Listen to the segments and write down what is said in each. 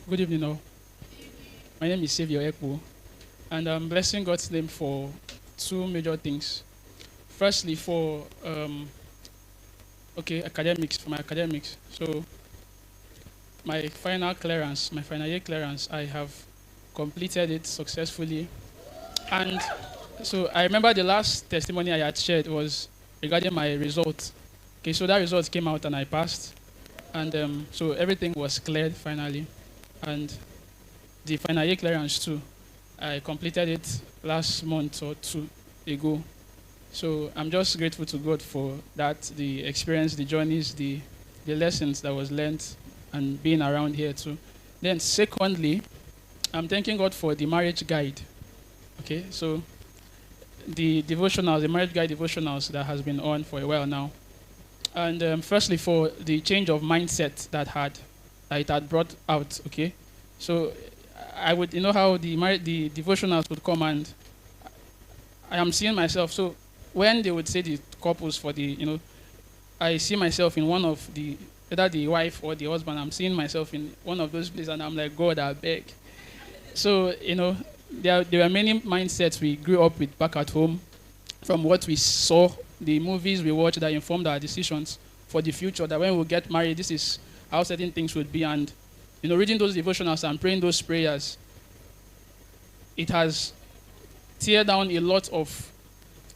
Good evening, all. My name is Savior Ekwo, and I'm blessing God's name for two major things. Firstly, for academics, for my academics. So my final year clearance, I have completed it successfully. And so I remember the last testimony I had shared was regarding my result. Okay, so that result came out and I passed, and so everything was cleared finally, and the final year clearance too. I completed it last month or two ago. So I'm just grateful to God for that, the experience, the journeys, the lessons that was learned, and being around here too. Then secondly, I'm thanking God for the marriage guide. Okay, so the devotionals, the marriage guide devotionals that has been on for a while now. And firstly, for the change of mindset that it had brought out. Okay, so I would, how the devotionals would come, and I am seeing myself. So when they would say the couples for I see myself in one of the, either the wife or the husband. I'm seeing myself in one of those places, and I'm like, God, I beg. So there are many mindsets we grew up with back at home, from what we saw, the movies we watched that informed our decisions for the future. That when we get married, this is how certain things would be, and reading those devotionals and praying those prayers, it has tear down a lot of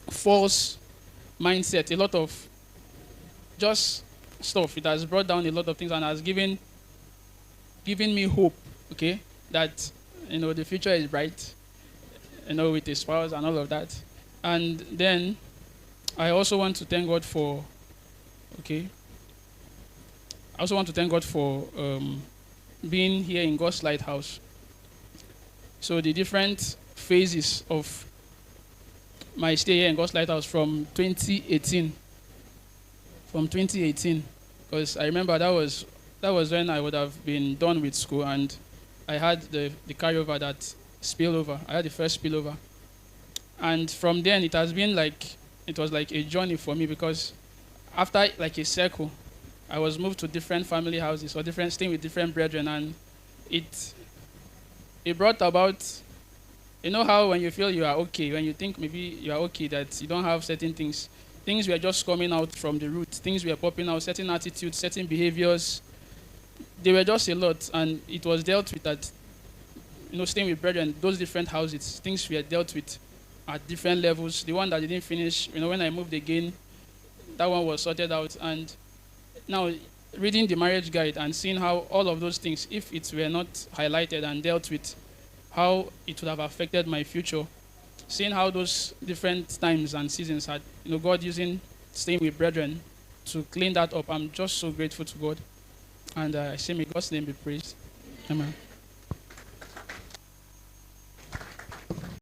false mindset, a lot of just stuff. It has brought down a lot of things and has given me hope, okay, that the future is bright, with a spouse and all of that. And then I also want to thank God for, okay, I also want to thank God for being here in God's Lighthouse. So the different phases of my stay here in God's Lighthouse from 2018, because I remember that was when I would have been done with school, and I had the carryover, that spillover. I had the first spillover, and from then it was like a journey for me, because after like a circle, I was moved to different family houses, or staying with different brethren, and it brought about, how when you feel you are okay, when you think maybe you are okay, that you don't have certain things were just coming out from the root, things were popping out, certain attitudes, certain behaviors, they were just a lot, and it was dealt with at, staying with brethren, those different houses, things were dealt with at different levels. The one that didn't finish, when I moved again, that one was sorted out. And now, reading the marriage guide and seeing how all of those things, if it were not highlighted and dealt with, how it would have affected my future, seeing how those different times and seasons had, God using staying with brethren to clean that up, I'm just so grateful to God. And I say, may God's name be praised. Amen.